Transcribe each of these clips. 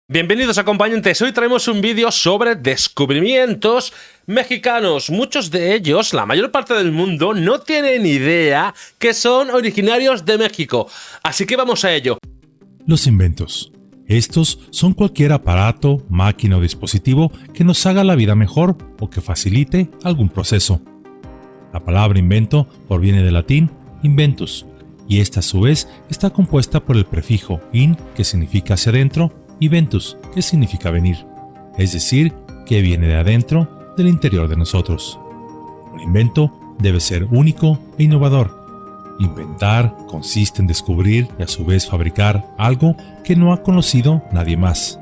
Bienvenidos acompañantes, hoy traemos un vídeo sobre descubrimientos mexicanos. Muchos de ellos, la mayor parte del mundo, no tienen idea que son originarios de México. Así que vamos a ello. Los inventos. Estos son cualquier aparato, máquina o dispositivo que nos haga la vida mejor o que facilite algún proceso. La palabra invento proviene del latín inventus, y esta a su vez está compuesta por el prefijo in, que significa hacia adentro, y ventus, que significa venir, es decir, que viene de adentro, del interior de nosotros. Un invento debe ser único e innovador. Inventar consiste en descubrir y a su vez fabricar algo que no ha conocido nadie más.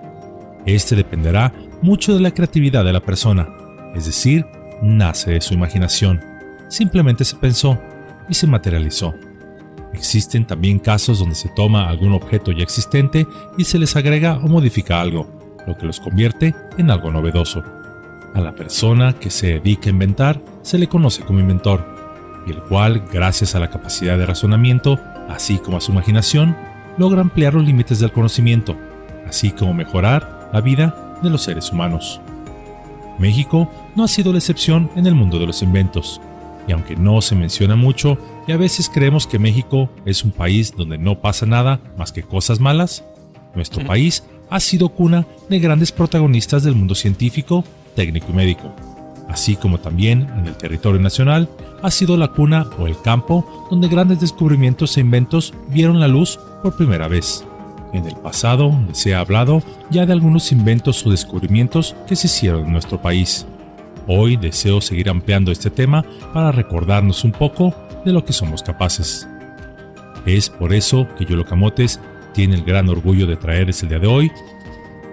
Este dependerá mucho de la creatividad de la persona, es decir, nace de su imaginación. Simplemente se pensó y se materializó. Existen también casos donde se toma algún objeto ya existente y se les agrega o modifica algo, lo que los convierte en algo novedoso. A la persona que se dedica a inventar se le conoce como inventor, y el cual, gracias a la capacidad de razonamiento, así como a su imaginación, logra ampliar los límites del conocimiento, así como mejorar la vida de los seres humanos. México no ha sido la excepción en el mundo de los inventos, y aunque no se menciona mucho, y a veces creemos que México es un país donde no pasa nada más que cosas malas, nuestro país ha sido cuna de grandes protagonistas del mundo científico, técnico y médico, así como también en el territorio nacional ha sido la cuna o el campo donde grandes descubrimientos e inventos vieron la luz por primera vez. En el pasado se ha hablado ya de algunos inventos o descubrimientos que se hicieron en nuestro país. Hoy deseo seguir ampliando este tema para recordarnos un poco de lo que somos capaces. Es por eso que Yolo Camotes tiene el gran orgullo de traerles el día de hoy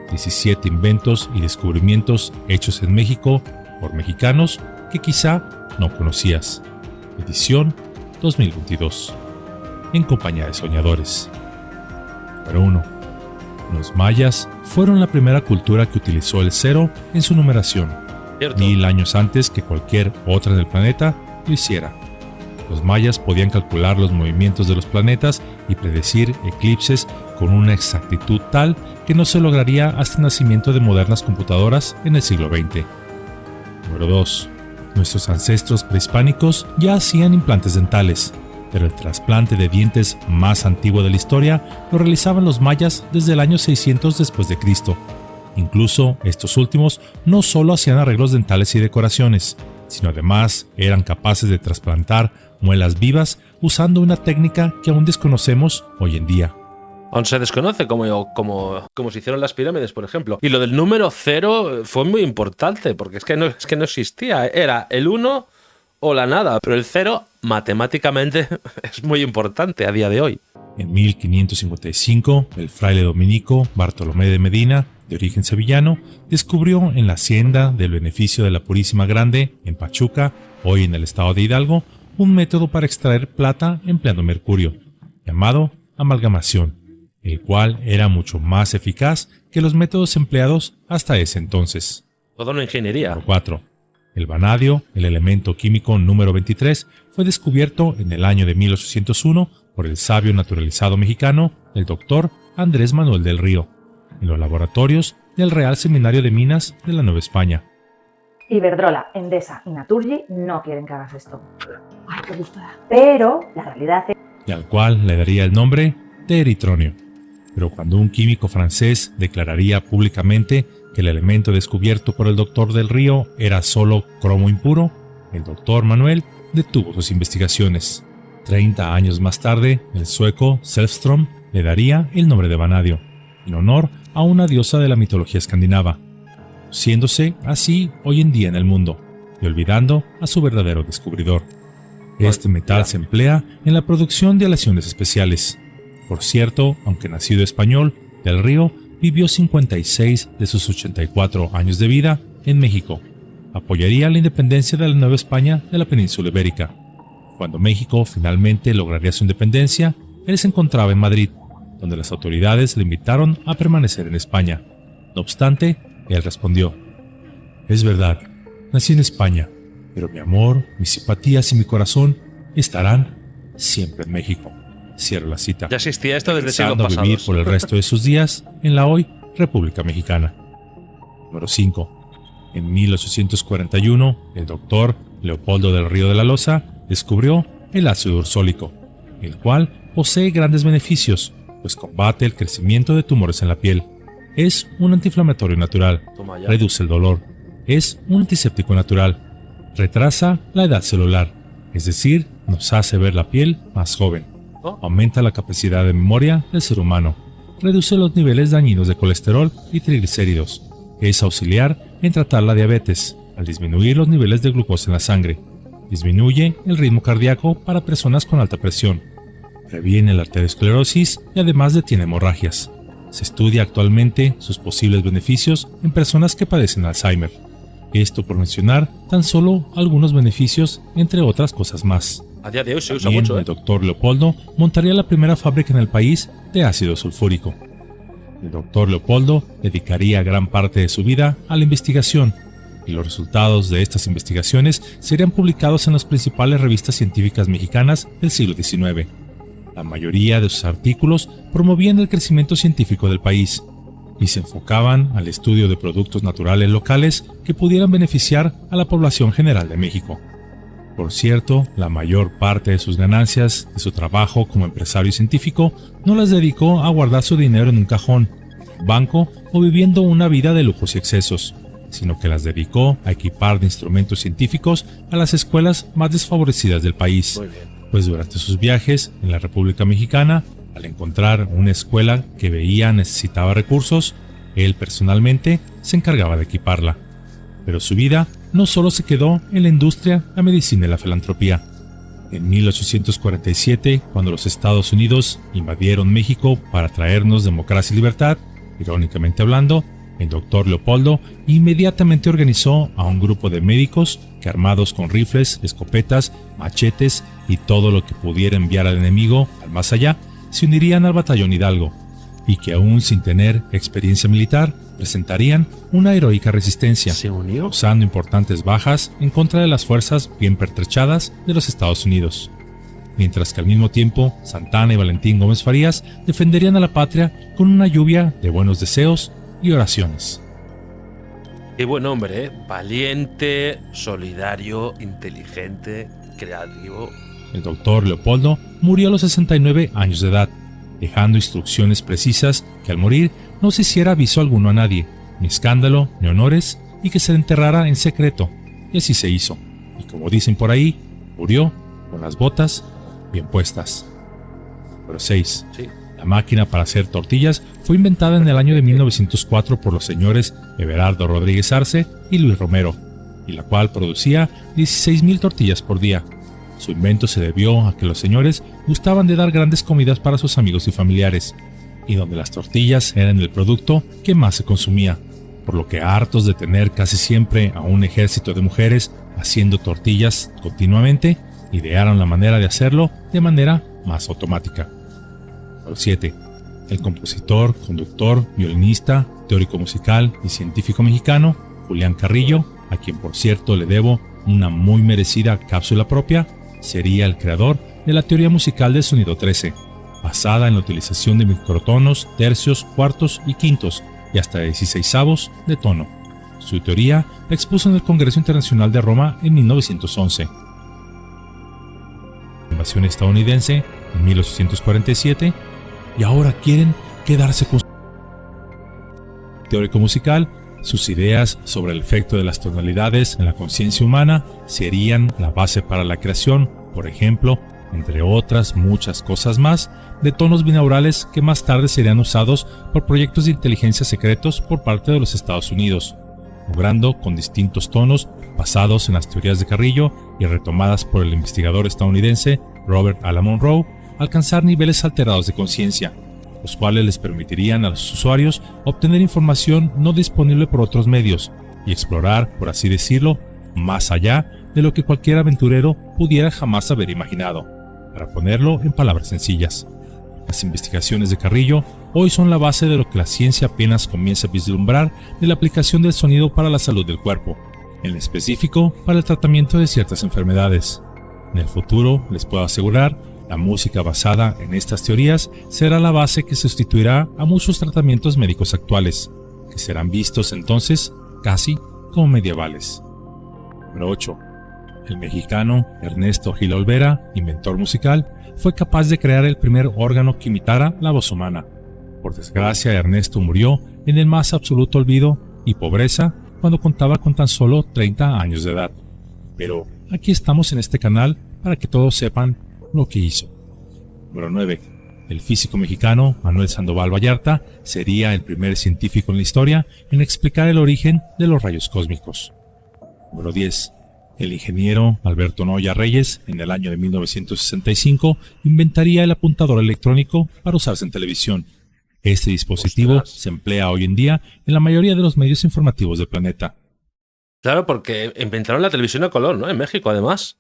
17 inventos y descubrimientos hechos en México por mexicanos que quizá no conocías. Edición 2022. En compañía de soñadores. Número 1. Los mayas fueron la primera cultura que utilizó el cero en su numeración. 1000 años antes que cualquier otra en el planeta lo hiciera. Los mayas podían calcular los movimientos de los planetas y predecir eclipses con una exactitud tal que no se lograría hasta el nacimiento de modernas computadoras en el siglo XX. Número 2. Nuestros ancestros prehispánicos ya hacían implantes dentales, pero el trasplante de dientes más antiguo de la historia lo realizaban los mayas desde el año 600 después de Cristo. Incluso estos últimos no solo hacían arreglos dentales y decoraciones, sino además eran capaces de trasplantar muelas vivas usando una técnica que aún desconocemos hoy en día. Aún se desconoce como se hicieron las pirámides, por ejemplo. Y lo del número 0 fue muy importante, porque es que no existía. Era el 1 o la nada, pero el 0 matemáticamente es muy importante a día de hoy. En 1555, el fraile dominico Bartolomé de Medina, de origen sevillano, descubrió en la hacienda del Beneficio de la Purísima Grande, en Pachuca, hoy en el estado de Hidalgo, un método para extraer plata empleando mercurio, llamado amalgamación, el cual era mucho más eficaz que los métodos empleados hasta ese entonces. Toda una ingeniería. Número 4. El vanadio, el elemento químico número 23, fue descubierto en el año de 1801 por el sabio naturalizado mexicano, el doctor Andrés Manuel del Río, en los laboratorios del Real Seminario de Minas de la Nueva España. Iberdrola, Endesa y Naturgy no quieren que hagas esto. Ay, qué gusto da. Pero la realidad es... Y al cual le daría el nombre de eritronio. Pero cuando un químico francés declararía públicamente que el elemento descubierto por el doctor del Río era solo cromo impuro, el doctor Manuel detuvo sus investigaciones. 30 años más tarde, el sueco Sällström le daría el nombre de vanadio, en honor a una diosa de la mitología escandinava, siéndose así hoy en día en el mundo, y olvidando a su verdadero descubridor. Este metal se emplea en la producción de aleaciones especiales. Por cierto, aunque nacido español, Del Río vivió 56 de sus 84 años de vida en México. Apoyaría la independencia de la Nueva España de la península ibérica. Cuando México finalmente lograría su independencia, él se encontraba en Madrid, donde las autoridades le invitaron a permanecer en España. No obstante, él respondió: «Es verdad, nací en España, pero mi amor, mis simpatías y mi corazón estarán siempre en México». Cierro la cita. Ya existía esto desde el siglo pasado. A vivir por el resto de sus días en la hoy República Mexicana. Número 5. En 1841, el doctor Leopoldo del Río de la Loza descubrió el ácido ursólico, el cual posee grandes beneficios, pues combate el crecimiento de tumores en la piel. Es un antiinflamatorio natural, Toma ya. reduce el dolor, es un antiséptico natural, retrasa la edad celular, es decir, nos hace ver la piel más joven, Oh. aumenta la capacidad de memoria del ser humano, reduce los niveles dañinos de colesterol y triglicéridos, es auxiliar en tratar la diabetes, al disminuir los niveles de glucosa en la sangre, disminuye el ritmo cardíaco para personas con alta presión, previene la arteriosclerosis y además detiene hemorragias. Se estudia actualmente sus posibles beneficios en personas que padecen Alzheimer. Esto por mencionar tan solo algunos beneficios, entre otras cosas más. A día de hoy se usa También mucho, el doctor Leopoldo montaría la primera fábrica en el país de ácido sulfúrico. El doctor Leopoldo dedicaría gran parte de su vida a la investigación, y los resultados de estas investigaciones serían publicados en las principales revistas científicas mexicanas del siglo XIX. La mayoría de sus artículos promovían el crecimiento científico del país y se enfocaban al estudio de productos naturales locales que pudieran beneficiar a la población general de México. Por cierto, la mayor parte de sus ganancias de su trabajo como empresario y científico no las dedicó a guardar su dinero en un cajón, en un banco o viviendo una vida de lujos y excesos, sino que las dedicó a equipar de instrumentos científicos a las escuelas más desfavorecidas del país. Muy bien. Pues durante sus viajes en la República Mexicana, al encontrar una escuela que veía necesitaba recursos, él personalmente se encargaba de equiparla. Pero su vida no solo se quedó en la industria, la medicina y la filantropía. En 1847, cuando los Estados Unidos invadieron México para traernos democracia y libertad, irónicamente hablando, el doctor Leopoldo inmediatamente organizó a un grupo de médicos que, armados con rifles, escopetas, machetes y todo lo que pudiera enviar al enemigo al más allá, se unirían al batallón Hidalgo, y que aún sin tener experiencia militar, presentarían una heroica resistencia, ¿Se unió? causando importantes bajas en contra de las fuerzas bien pertrechadas de los Estados Unidos. Mientras que al mismo tiempo, Santana y Valentín Gómez Farías defenderían a la patria con una lluvia de buenos deseos y oraciones. Qué buen hombre, ¿eh? Valiente, solidario, inteligente, creativo. El doctor Leopoldo murió a los 69 años de edad, dejando instrucciones precisas que al morir no se hiciera aviso alguno a nadie, ni escándalo, ni honores, y que se enterrara en secreto. Y así se hizo. Y como dicen por ahí, murió con las botas bien puestas. Número 6. Sí. La máquina para hacer tortillas fue inventada en el año de 1904 por los señores Everardo Rodríguez Arce y Luis Romero, y la cual producía 16,000 tortillas por día. Su invento se debió a que los señores gustaban de dar grandes comidas para sus amigos y familiares, y donde las tortillas eran el producto que más se consumía, por lo que hartos de tener casi siempre a un ejército de mujeres haciendo tortillas continuamente, idearon la manera de hacerlo de manera más automática. Número 7. El compositor, conductor, violinista, teórico musical y científico mexicano Julián Carrillo, a quien por cierto le debo una muy merecida cápsula propia, sería el creador de la teoría musical del sonido 13, basada en la utilización de microtonos, tercios, cuartos y quintos y hasta 16avos de tono. Su teoría la expuso en el Congreso Internacional de Roma en 1911. La invasión estadounidense en 1847, y ahora quieren quedarse con su teórico musical. Sus ideas sobre el efecto de las tonalidades en la conciencia humana serían la base para la creación, por ejemplo, entre otras muchas cosas más, de tonos binaurales que más tarde serían usados por proyectos de inteligencia secretos por parte de los Estados Unidos, logrando con distintos tonos basados en las teorías de Carrillo y retomadas por el investigador estadounidense Robert Alan Monroe, alcanzar niveles alterados de conciencia, los cuales les permitirían a los usuarios obtener información no disponible por otros medios y explorar, por así decirlo, más allá de lo que cualquier aventurero pudiera jamás haber imaginado. Para ponerlo en palabras sencillas, las investigaciones de Carrillo hoy son la base de lo que la ciencia apenas comienza a vislumbrar de la aplicación del sonido para la salud del cuerpo, en específico para el tratamiento de ciertas enfermedades. En el futuro, les puedo asegurar, La música basada en estas teorías será la base que sustituirá a muchos tratamientos médicos actuales, que serán vistos entonces casi como medievales. Número 8. El mexicano Ernesto Gil Olvera, inventor musical, fue capaz de crear el primer órgano que imitara la voz humana. Por desgracia, Ernesto murió en el más absoluto olvido y pobreza cuando contaba con tan solo 30 años de edad. Pero aquí estamos en este canal para que todos sepan lo que hizo. Número 9. El físico mexicano Manuel Sandoval Vallarta sería el primer científico en la historia en explicar el origen de los rayos cósmicos. Número 10. El ingeniero Alberto Noya Reyes, en el año de 1965, inventaría el apuntador electrónico para usarse en televisión. Este dispositivo se emplea hoy en día en la mayoría de los medios informativos del planeta. Claro, porque inventaron la televisión a color, ¿no? En México, además.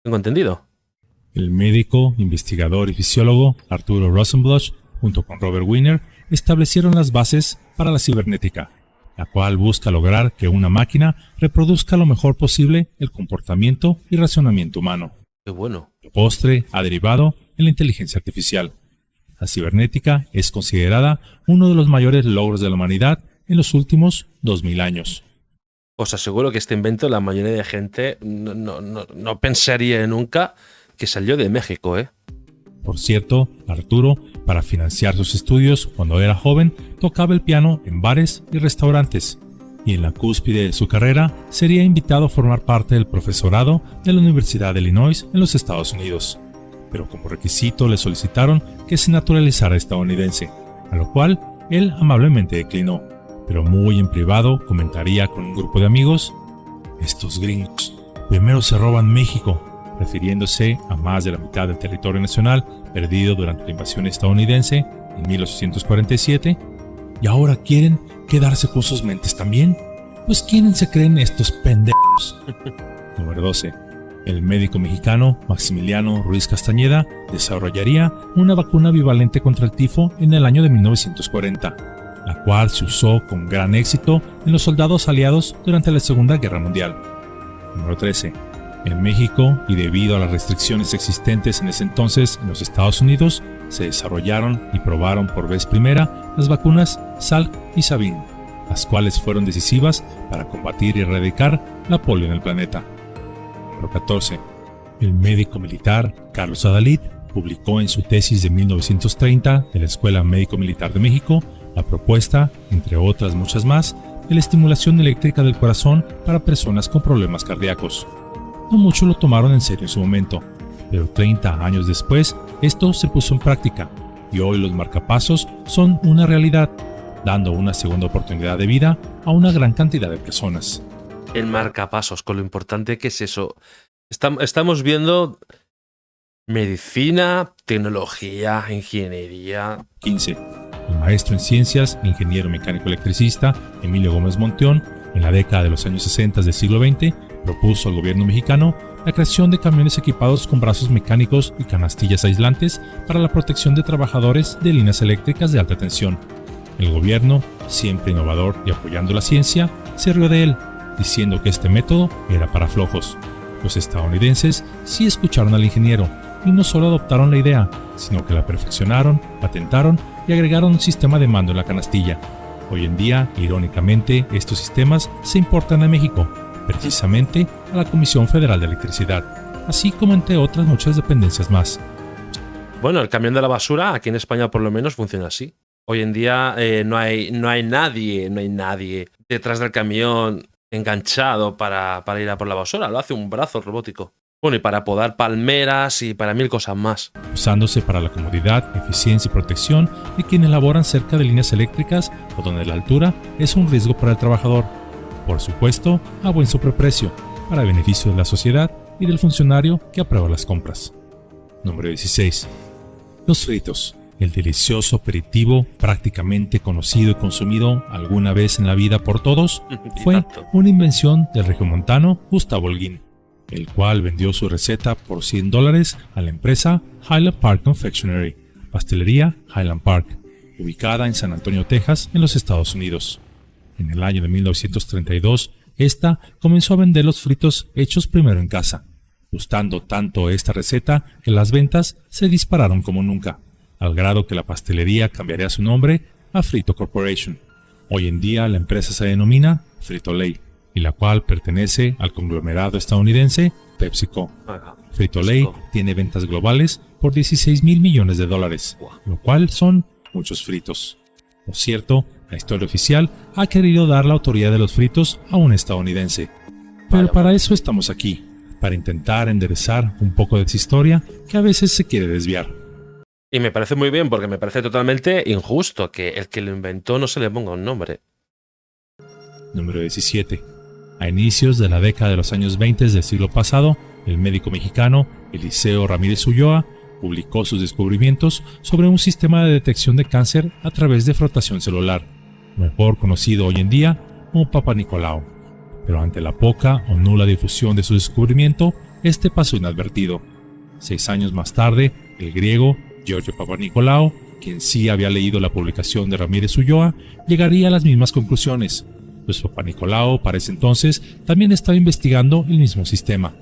Tengo entendido. El médico, investigador y fisiólogo Arturo Rosenbluth, junto con Robert Wiener, establecieron las bases para la cibernética, la cual busca lograr que una máquina reproduzca lo mejor posible el comportamiento y razonamiento humano. Qué bueno. De postre ha derivado en la inteligencia artificial. La cibernética es considerada uno de los mayores logros de la humanidad en los últimos 2000 años. Os aseguro que este invento la mayoría de gente no pensaría nunca que salió de México, ¿eh? Por cierto, Arturo, para financiar sus estudios cuando era joven, tocaba el piano en bares y restaurantes, y en la cúspide de su carrera sería invitado a formar parte del profesorado de la Universidad de Illinois en los Estados Unidos. Pero como requisito le solicitaron que se naturalizara estadounidense, a lo cual él amablemente declinó, pero muy en privado comentaría con un grupo de amigos: estos gringos primero se roban México, refiriéndose a más de la mitad del territorio nacional perdido durante la invasión estadounidense en 1847, y ahora quieren quedarse con sus mentes también. Pues ¿quiénes se creen estos pendejos? Número 12. El médico mexicano Maximiliano Ruiz Castañeda desarrollaría una vacuna bivalente contra el tifo en el año de 1940, la cual se usó con gran éxito en los soldados aliados durante la Segunda Guerra Mundial. Número 13. En México, y debido a las restricciones existentes en ese entonces en los Estados Unidos, se desarrollaron y probaron por vez primera las vacunas Salk y Sabin, las cuales fueron decisivas para combatir y erradicar la polio en el planeta. Número 14. El médico militar Carlos Adalid publicó en su tesis de 1930 de la Escuela Médico Militar de México la propuesta, entre otras muchas más, de la estimulación eléctrica del corazón para personas con problemas cardíacos. No muchos lo tomaron en serio en su momento, pero 30 años después esto se puso en práctica y hoy los marcapasos son una realidad, dando una segunda oportunidad de vida a una gran cantidad de personas. El marcapasos, con lo importante que es eso. Estamos viendo medicina, tecnología, ingeniería. 15. El maestro en ciencias, ingeniero mecánico electricista Emilio Gómez Monteón, en la década de los años 60 del siglo XX, propuso al gobierno mexicano la creación de camiones equipados con brazos mecánicos y canastillas aislantes para la protección de trabajadores de líneas eléctricas de alta tensión. El gobierno, siempre innovador y apoyando la ciencia, se rió de él, diciendo que este método era para flojos. Los estadounidenses sí escucharon al ingeniero y no solo adoptaron la idea, sino que la perfeccionaron, patentaron y agregaron un sistema de mando en la canastilla. Hoy en día, irónicamente, estos sistemas se importan a México, precisamente a la Comisión Federal de Electricidad, así como entre otras muchas dependencias más. Bueno, el camión de la basura aquí en España por lo menos funciona así. Hoy en día no hay nadie detrás del camión enganchado para ir a por la basura. Lo hace un brazo robótico. Bueno, y para podar palmeras y para 1000 cosas más. Usándose para la comodidad, eficiencia y protección de quienes laboran cerca de líneas eléctricas o donde la altura es un riesgo para el trabajador. Por supuesto, a buen sobreprecio, para beneficio de la sociedad y del funcionario que aprueba las compras. Número 16. Los fritos. El delicioso aperitivo prácticamente conocido y consumido alguna vez en la vida por todos, fue una invención del regiomontano Gustavo Holguín, el cual vendió su receta por $100 a la empresa Highland Park Confectionery, pastelería Highland Park, ubicada en San Antonio, Texas, en los Estados Unidos. En el año de 1932, esta comenzó a vender los fritos hechos primero en casa, gustando tanto esta receta que las ventas se dispararon como nunca, al grado que la pastelería cambiaría su nombre a Frito Corporation. Hoy en día la empresa se denomina Frito-Lay, y la cual pertenece al conglomerado estadounidense PepsiCo. Frito-Lay tiene ventas globales por 16 mil millones de dólares, lo cual son muchos fritos. Por cierto, la historia oficial ha querido dar la autoría de los fritos a un estadounidense. Pero para eso estamos aquí, para intentar enderezar un poco de esa historia que a veces se quiere desviar. Y me parece muy bien, porque me parece totalmente injusto que el que lo inventó no se le ponga un nombre. Número 17. A inicios de la década de los años 20 del siglo pasado, el médico mexicano Eliseo Ramírez Ulloa publicó sus descubrimientos sobre un sistema de detección de cáncer a través de frotación celular, mejor conocido hoy en día como Papa Nicolau. Pero ante la poca o nula difusión de su descubrimiento, este pasó inadvertido. 6 años más tarde, el griego Giorgio Papanikolaou, quien sí había leído la publicación de Ramírez Ulloa, llegaría a las mismas conclusiones, pues Papanikolaou para ese entonces también estaba investigando el mismo sistema.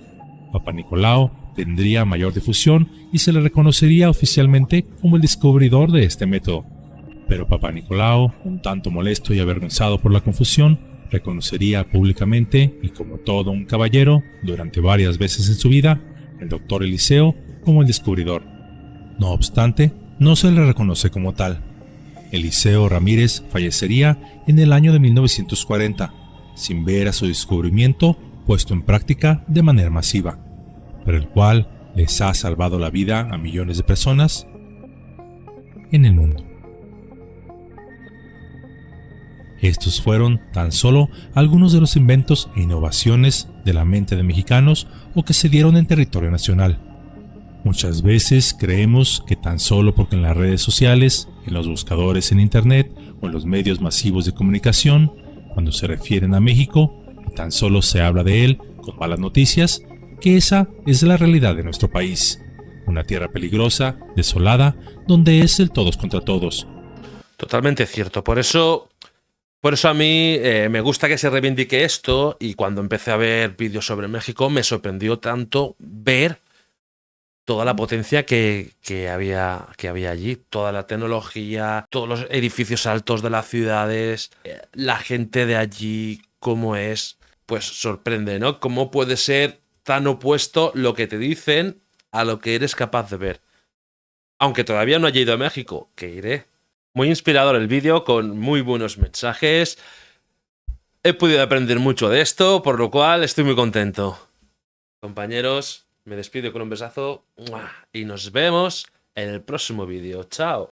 Papanikolaou tendría mayor difusión y se le reconocería oficialmente como el descubridor de este método. Pero Papanikolaou, un tanto molesto y avergonzado por la confusión, reconocería públicamente y como todo un caballero, durante varias veces en su vida, el doctor Eliseo como el descubridor. No obstante, no se le reconoce como tal. Eliseo Ramírez fallecería en el año de 1940, sin ver a su descubrimiento puesto en práctica de manera masiva, pero el cual les ha salvado la vida a millones de personas en el mundo. Estos fueron tan solo algunos de los inventos e innovaciones de la mente de mexicanos o que se dieron en territorio nacional. Muchas veces creemos que tan solo porque en las redes sociales, en los buscadores en internet o en los medios masivos de comunicación, cuando se refieren a México, y tan solo se habla de él con malas noticias, que esa es la realidad de nuestro país. Una tierra peligrosa, desolada, donde es el todos contra todos. Totalmente cierto. Por eso a mí me gusta que se reivindique esto, y cuando empecé a ver vídeos sobre México me sorprendió tanto ver toda la potencia que había allí, toda la tecnología, todos los edificios altos de las ciudades, la gente de allí, cómo es, pues sorprende, ¿no? Cómo puede ser tan opuesto lo que te dicen a lo que eres capaz de ver. Aunque todavía no haya ido a México, que iré. Muy inspirador el vídeo, con muy buenos mensajes. He podido aprender mucho de esto, por lo cual estoy muy contento. Compañeros, me despido con un besazo y nos vemos en el próximo vídeo. Chao.